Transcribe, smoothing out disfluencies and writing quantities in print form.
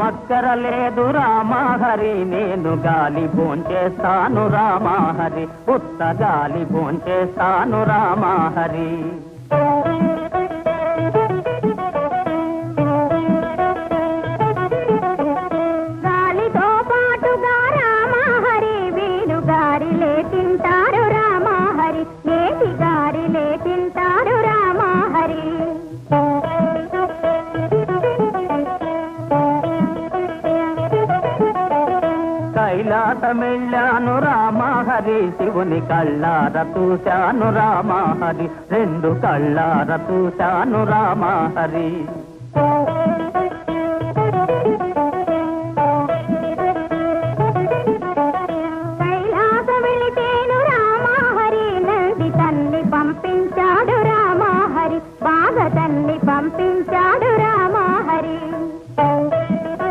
మక్కర లేదు రామహరి నేను గాలి భోంచేస్తాను రామహరి ఉత్త గాలి భోంచేస్తాను రామహరి గాలితో పాటుగా రామహరి వీరు గారిలే తింటారు రామహరి నేటి గారిలే తింటారు రామహరి కైలాసమెళ్ళాను రామహరి శివుని కళ్ళార చూశాను రామహరి రెండు కళ్ళార చూశాను రామహరి